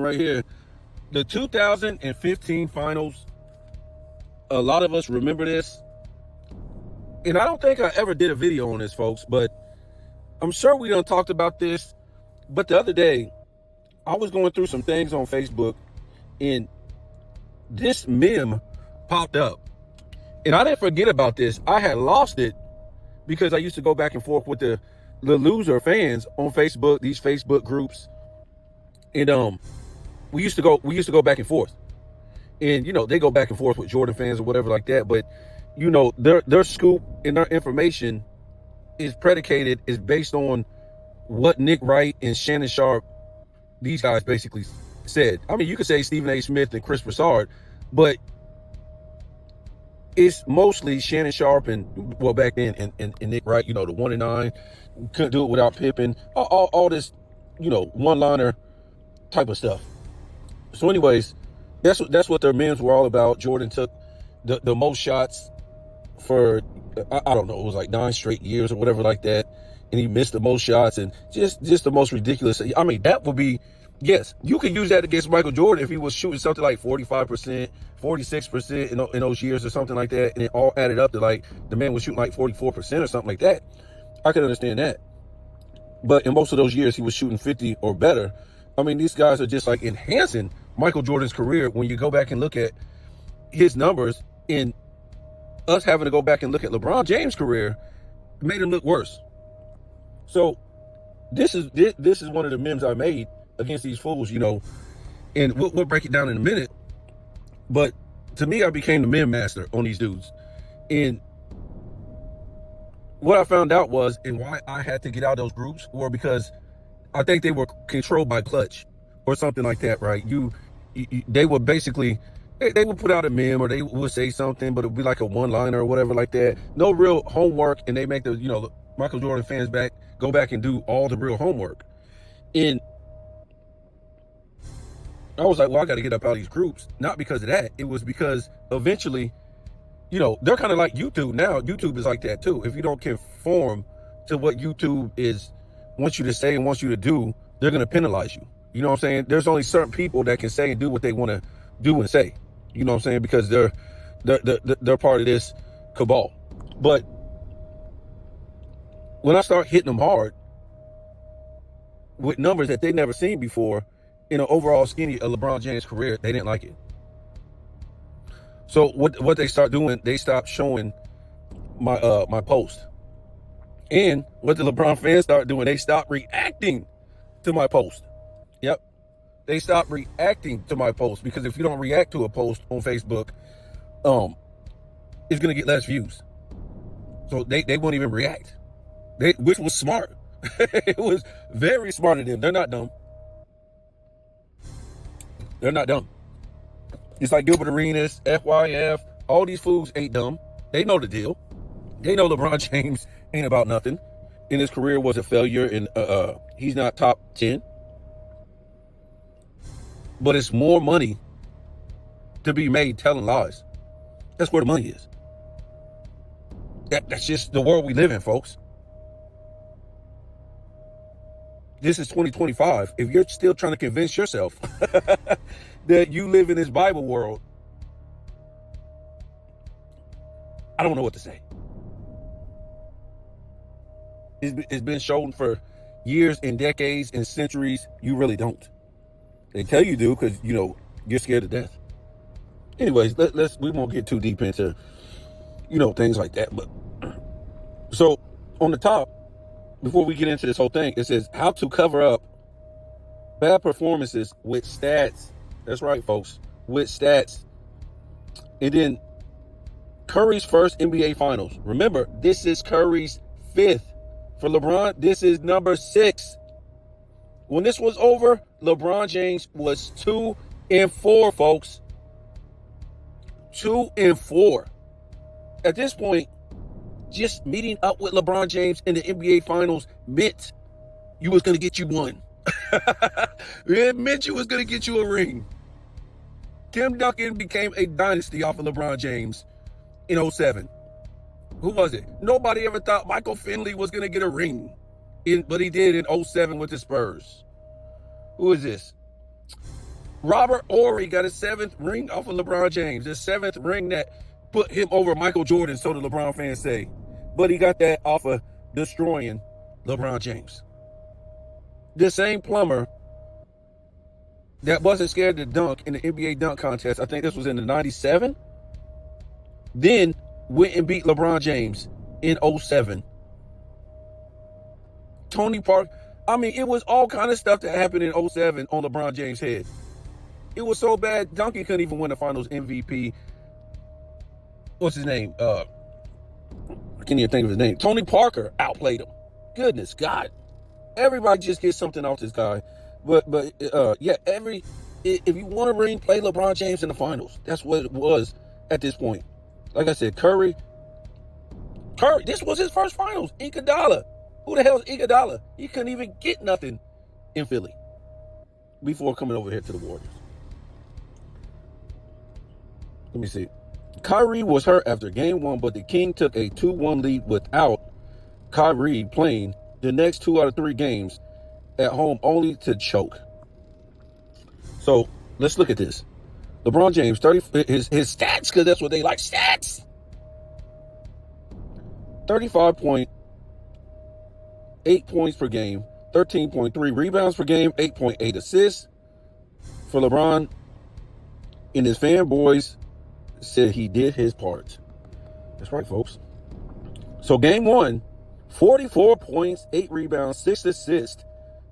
right here. The 2015 finals. A lot of us remember this. And I don't think I ever did a video on this, folks, but I'm sure we done talked about this. But the other day, I was going through some things on Facebook, and this meme popped up. And I didn't forget about this. I had lost it because I used to go back and forth with the loser fans on Facebook, these Facebook groups. And we used to go back and forth. And they go back and forth with Jordan fans or whatever like that. But their scoop and their information is based on what Nick Wright and Shannon Sharp, these guys basically said. I mean, you could say Stephen A. Smith and Chris Broussard, but it's mostly Shannon Sharp and, well, back then, and Nick Wright, the 1-9, couldn't do it without Pippen, all this, one-liner type of stuff. So anyways, that's what their memes were all about. Jordan took the most shots for, I don't know, it was like 9 straight years or whatever like that. And he missed the most shots, and just the most ridiculous. I mean, that would be, yes, you could use that against Michael Jordan if he was shooting something like 45%, 46% in those years or something like that. And it all added up to like the man was shooting like 44% or something like that. I could understand that. But in most of those years, he was shooting 50 or better. I mean, these guys are just like enhancing Michael Jordan's career when you go back and look at his numbers, and us having to go back and look at LeBron James' career made him look worse. So this is one of the memes I made against these fools, and we'll break it down in a minute. But to me, I became the meme master on these dudes. And what I found out was, and why I had to get out of those groups, were because I think they were controlled by Clutch or something like that, right? They would basically, they would put out a meme or they would say something, but it would be like a one-liner or whatever like that. No real homework, and they make the, Michael Jordan fans go back and do all the real homework. And I was like, well, I got to get up out of these groups. Not because of that. It was because eventually, they're kind of like YouTube now. YouTube is like that too. If you don't conform to what YouTube wants you to say and wants you to do, they're going to penalize you. You know what I'm saying? There's only certain people that can say and do what they want to do and say. You know what I'm saying? Because they're part of this cabal. But when I start hitting them hard with numbers that they never seen before in an overall skinny of LeBron James' career, they didn't like it. So what they start doing, they stopped showing my post. And what the LeBron fans start doing, they stopped reacting to my post. Yep. They stopped reacting to my post, because if you don't react to a post on Facebook, it's going to get less views. So they won't even react. Which was smart. It was very smart of them. They're not dumb. They're not dumb. It's like Gilbert Arenas, FYF, all these fools ain't dumb. They know the deal. They know LeBron James ain't about nothing, and his career was a failure, and he's not top 10. But it's more money to be made telling lies. That's where the money is. That's just the world we live in, folks. This is 2025. If you're still trying to convince yourself that you live in this Bible world, I don't know what to say. It's been shown for years and decades and centuries. You really don't. They tell you do because, you're scared to death. Anyways, we won't get too deep into, things like that. But so on the top, before we get into this whole thing, it says how to cover up bad performances with stats. That's right, folks, with stats. And then Curry's first NBA Finals. Remember, this is Curry's 5th. For LeBron, this is number 6. When this was over, LeBron James was 2-4, folks. 2-4. At this point, just meeting up with LeBron James in the NBA Finals meant you was going to get you one. It meant you was going to get you a ring. Tim Duncan became a dynasty off of LeBron James in 2007. Who was it? Nobody ever thought Michael Finley was going to get a ring, but he did in 2007 with the Spurs. Who is this? Robert Horry got his 7th ring off of LeBron James. His 7th ring that put him over Michael Jordan, so the LeBron fans say. But he got that off of destroying LeBron James. The same plumber that wasn't scared to dunk in the NBA dunk contest, I think this was in the 97, then went and beat LeBron James in 07. Tony Park, I mean, it was all kind of stuff that happened in 07 on LeBron James' head. It was so bad, Duncan couldn't even win the finals MVP. What's his name? I can't even think of his name. Tony Parker outplayed him. Goodness God. Everybody just gets something off this guy. But yeah, if you want to ring, play LeBron James in the finals. That's what it was at this point. Like I said, Curry, this was his first finals. Iguodala. Who the hell is Iguodala? He couldn't even get nothing in Philly before coming over here to the Warriors. Let me see. Kyrie was hurt after game 1, but the King took a 2-1 lead without Kyrie playing the next 2 out of 3 games at home, only to choke. So let's look at this. LeBron James, his stats, because that's what they like, stats. 35.8 points per game, 13.3 rebounds per game, 8.8 assists for LeBron. And his fanboys said he did his part. That's right, folks. So game 1, 44 points, 8 rebounds, 6 assists,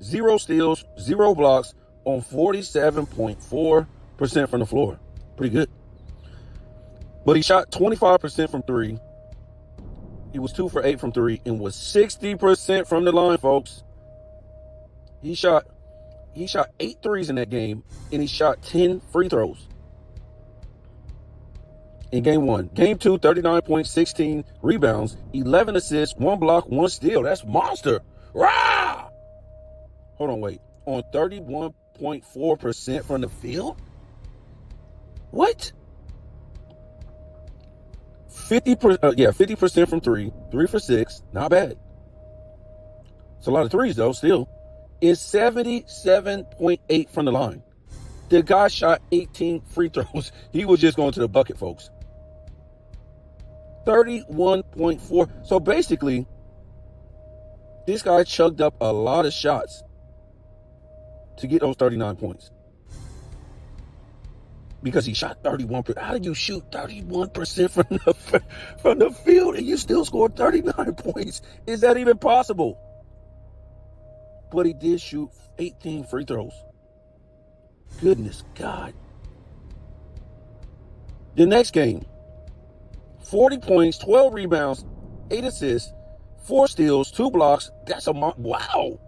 0 steals, 0 blocks on 47.4% from the floor. Pretty good. But he shot 25% from 3. He was 2 for 8 from 3 and was 60% from the line, folks. He shot 8 threes in that game, and he shot 10 free throws in game 1. Game 2, 39.16 rebounds, 11 assists, 1 block, 1 steal. That's monster. Rah! Hold on, wait. On 31.4% from the field? What? 50% from 3, 3 for 6. Not bad. It's a lot of threes, though, still. Is 77.8 from the line. The guy shot 18 free throws. He was just going to the bucket, folks. 31.4. So basically, this guy chugged up a lot of shots to get those 39 points. Because he shot 31%. How did you shoot 31% from the field and you still scored 39 points? Is that even possible? But he did shoot 18 free throws. Goodness God. The next game, 40 points, 12 rebounds, 8 assists, 4 steals, 2 blocks. That's wow.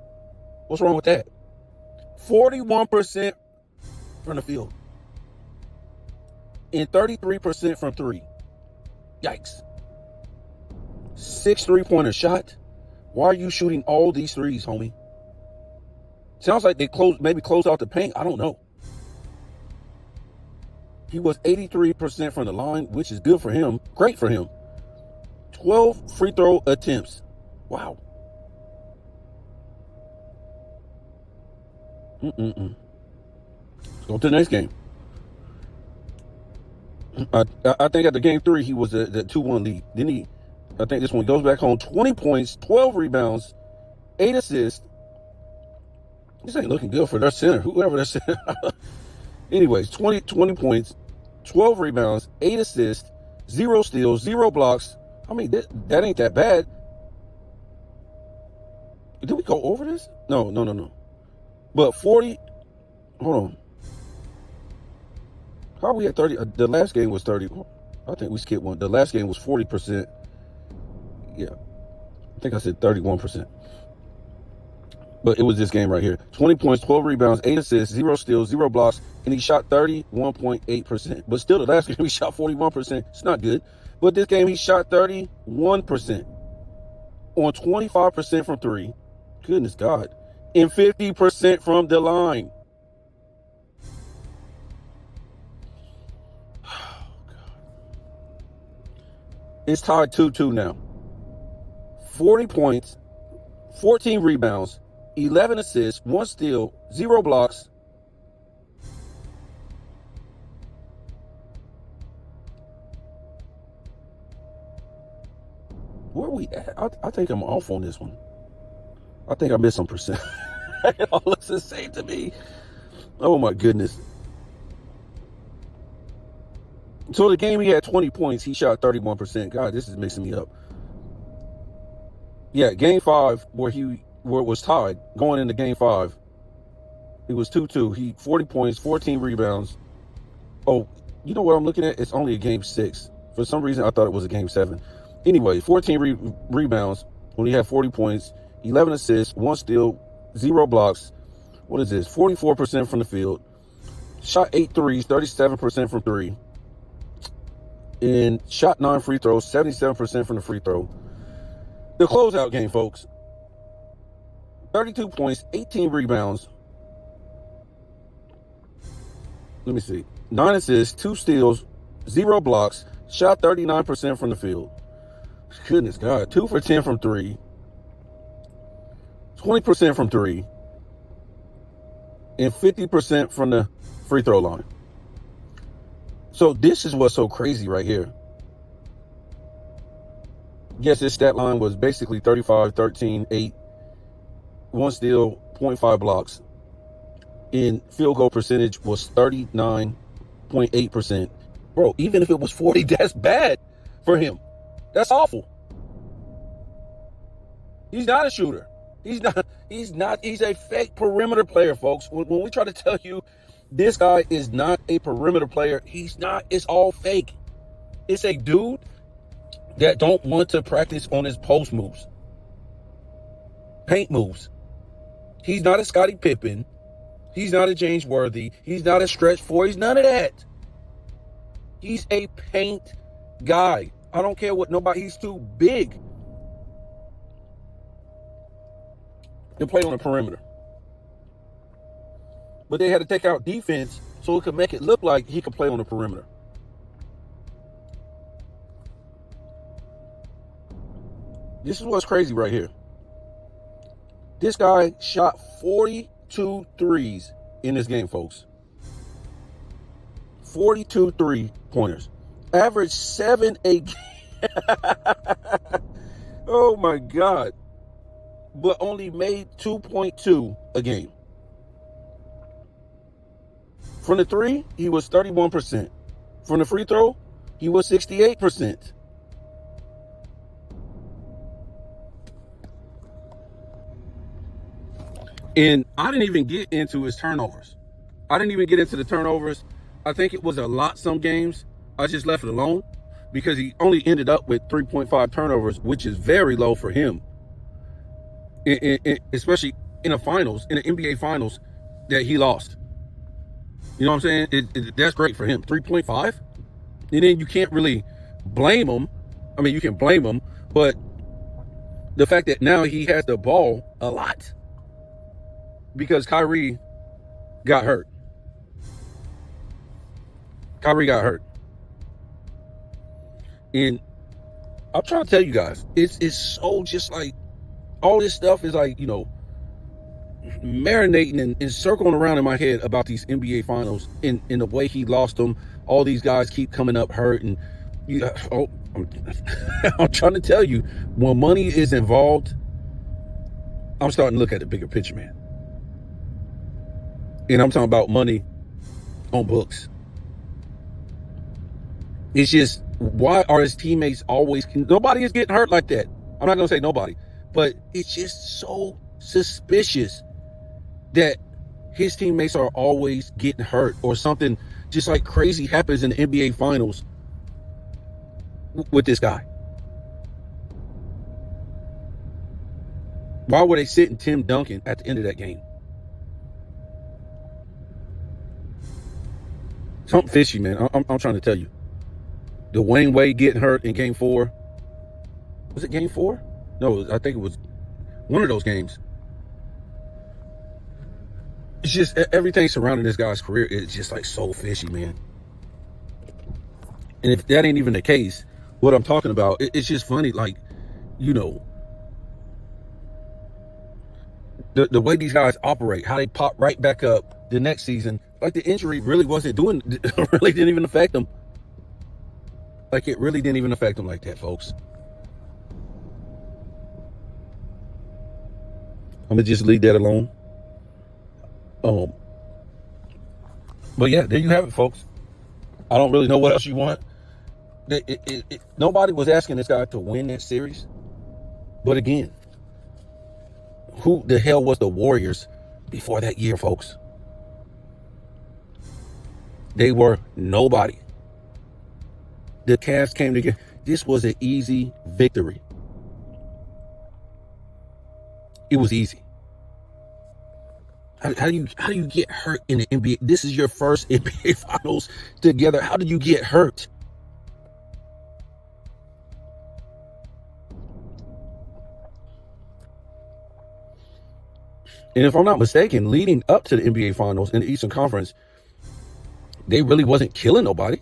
What's wrong with that? 41% from the field. And 33% from 3. Yikes. 6 3-pointer shot. Why are you shooting all these threes, homie? Sounds like they maybe closed out the paint. I don't know. He was 83% from the line, which is good for him. Great for him. 12 free throw attempts. Wow. Let's go to the next game. I think at the game 3, he was the 2-1 lead. Then I think this one goes back home. 20 points, 12 rebounds, 8 assists. This ain't looking good for their center, whoever their center. Anyways, 20 points, 12 rebounds, 8 assists, 0 steals, 0 blocks. I mean, that ain't that bad. Did we go over this? No. But 40, hold on. How are we at 30? The last game was 30. I think we skipped one. The last game was 40%. Yeah. I think I said 31%. But it was this game right here. 20 points, 12 rebounds, 8 assists, 0 steals, 0 blocks, and he shot 31.8%. But still, the last game he shot 41%. It's not good. But this game he shot 31% on 25% from 3. Goodness God. And 50% from the line. It's tied 2-2 now. 40 points, 14 rebounds, 11 assists, 1 steal, 0 blocks. Where are we at? I think I'm off on this one. I think I missed some percent. It all looks the same to me. Oh my goodness. So the game he had 20 points, he shot 31%. God, this is mixing me up. Yeah, game 5 where it was tied going into game 5. It was 2-2. He 40 points, 14 rebounds. Oh, you know what I'm looking at? It's only a game 6. For some reason, I thought it was a game 7. Anyway, 14 rebounds when he had 40 points, 11 assists, 1 steal, 0 blocks. What is this? 44% from the field. Shot 8 threes, 37% from 3. And shot 9 free throws, 77% from the free throw. The closeout game, folks. 32 points, 18 rebounds. Let me see. 9 assists, 2 steals, 0 blocks. Shot 39% from the field. Goodness God. 2 for 10 from 3. 20% from 3. And 50% from the free throw line. So this is what's so crazy right here. Yes, his stat line was basically 35, 13, 8, 1 steal, 0.5 blocks. And field goal percentage was 39.8%. Bro, even if it was 40, that's bad for him. That's awful. He's not a shooter. He's a fake perimeter player, folks. When we try to tell you this guy is not a perimeter player, he's not. It's all fake. It's a dude that don't want to practice on his post moves. Paint moves. He's not a Scottie Pippen. He's not a James Worthy. He's not a stretch four. He's none of that. He's a paint guy. I don't care what nobody, he's too big to play on the perimeter. But they had to take out defense so it could make it look like he could play on the perimeter. This is what's crazy right here. This guy shot 42 threes in this game, folks. 42 3-pointers. Average 7 a game. Oh my God. But only made 2.2 a game. From the 3, he was 31%. From the free throw, he was 68%. And I didn't even get into his turnovers. I didn't even get into the turnovers. I think it was a lot some games. I just left it alone because he only ended up with 3.5 turnovers, which is very low for him. Especially in the finals, in the NBA finals that he lost. You know what I'm saying? That's great for him. 3.5. And then you can't really blame him. I mean, you can blame him, but the fact that now he has the ball a lot because Kyrie got hurt. Kyrie got hurt. And I'm trying to tell you guys, it's so just like all this stuff is like, you know, marinating and circling around in my head about these NBA finals in the way he lost them. All these guys keep coming up hurt. And I'm trying to tell you, when money is involved, I'm starting to look at the bigger picture, man. And I'm talking about money on books. It's just, why are his teammates always, nobody is getting hurt like that. I'm not going to say nobody, but it's just so suspicious that his teammates are always getting hurt or something just like crazy happens in the NBA finals with this guy. Why were they sitting Tim Duncan at the end of that game? Something fishy, man. I'm trying to tell you. Dwayne Wade getting hurt in game 4. Was it game 4? No, I think it was one of those games. It's just everything surrounding this guy's career is just like so fishy, man. And if that ain't even the case, what I'm talking about, it's just funny, like, you know, the way these guys operate, how they pop right back up the next season. Like the injury really didn't even affect them. Like it really didn't even affect them like that, folks. I'm gonna just leave that alone. Um, but yeah, there you have it, folks. I don't really know what else you want. Nobody was asking this guy to win that series. But again, who the hell was the Warriors before that year, folks? They were nobody. The Cavs came together. This was an easy victory. It was easy. How do you get hurt in the NBA? This is your first NBA Finals together. How did you get hurt? And if I'm not mistaken, leading up to the NBA Finals in the Eastern Conference, they really wasn't killing nobody.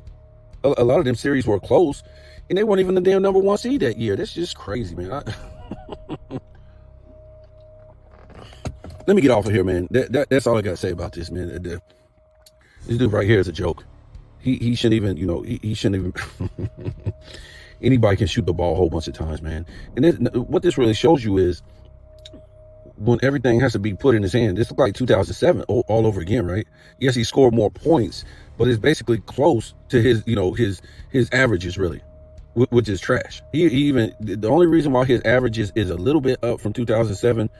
A lot of them series were close, and they weren't even the damn number one seed that year. That's just crazy, man. Let me get off of here, man. That's all I got to say about this, man. This dude right here is a joke. He shouldn't even, he shouldn't even. Anybody can shoot the ball a whole bunch of times, man. And what this really shows you is when everything has to be put in his hand. This is like 2007 all over again, right? Yes, he scored more points, but it's basically close to his, his averages, really, which is trash. The only reason why his averages is a little bit up from 2007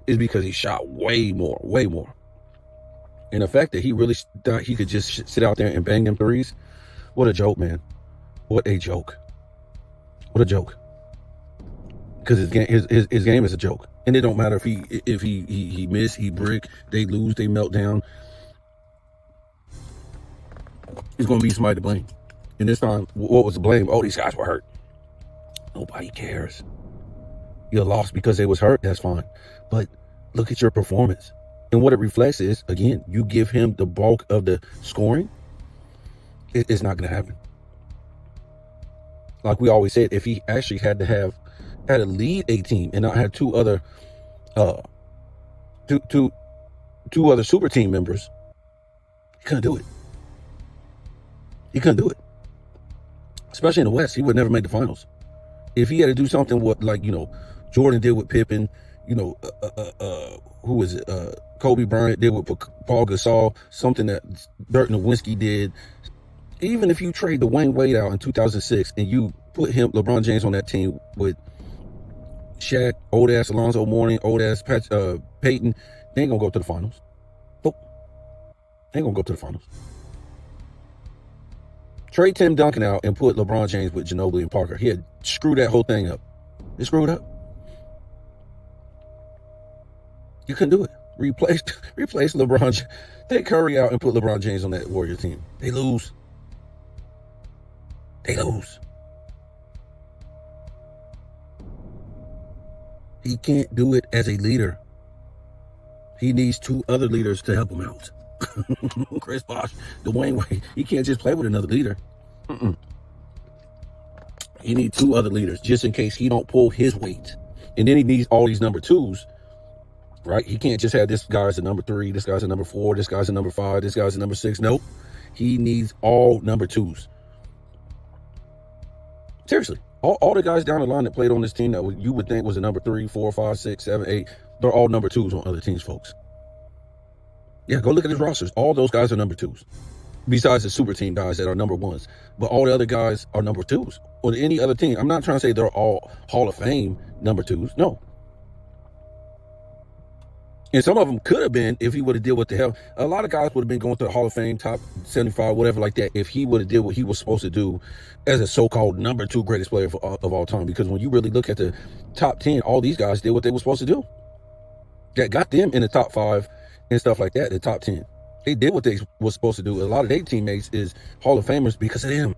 is because he shot way more. And the fact that he really thought he could just sit out there and bang them threes, what a joke, man. What a joke. What a joke. Because his game is a joke. And it don't matter if he miss, he brick, they lose, they melt down. It's going to be somebody to blame. And this time, what was the blame? Oh, these guys were hurt. Nobody cares. You lost because they was hurt. That's fine. But look at your performance. And what it reflects is, again, you give him the bulk of the scoring, it's not going to happen. Like we always said, if he actually had to lead a team and not have two other super team members, he couldn't do it. He couldn't do it. Especially in the West, he would never make the finals. If he had to do something what Jordan did with Pippen, who is it? Kobe Bryant did with Paul Gasol, something that Dirk Nowitzki did. Even if you trade Dwayne Wade out in 2006 and you put LeBron James on that team with Shaq, old ass Alonzo Mourning, old ass Peyton, they ain't gonna go to the finals. Nope. They ain't gonna go to the finals. Trade Tim Duncan out and put LeBron James with Ginobili and Parker. He had screwed that whole thing up. They screwed up. You couldn't do it. Replace LeBron. Take Curry out and put LeBron James on that Warrior team. They lose. He can't do it as a leader. He needs two other leaders to help him out. Chris Bosh, Dwayne Wade. He can't just play with another leader. He needs two other leaders just in case he don't pull his weight. And then he needs all these number twos. Right? He can't just have this guy's a number 3, this guy's a number 4, this guy's a number 5, this guy's a number 6. Nope. He needs all number 2s. Seriously. All the guys down the line that played on this team that you would think was a number 3, 4, 5, 6, 7, 8, they're all number 2s on other teams, folks. Yeah, go look at his rosters. All those guys are number 2s. Besides the super team guys that are number 1s. But all the other guys are number 2s. On any other team. I'm not trying to say they're all Hall of Fame number 2s. No. And some of them could have been if he would have did what the hell. A lot of guys would have been going to the Hall of Fame, top 75, whatever like that, if he would have did what he was supposed to do as a so-called number 2 greatest player of all time. Because when you really look at the top 10, all these guys did what they were supposed to do. That got them in the top 5 and stuff like that, the top 10. They did what they were supposed to do. A lot of their teammates is Hall of Famers because of them.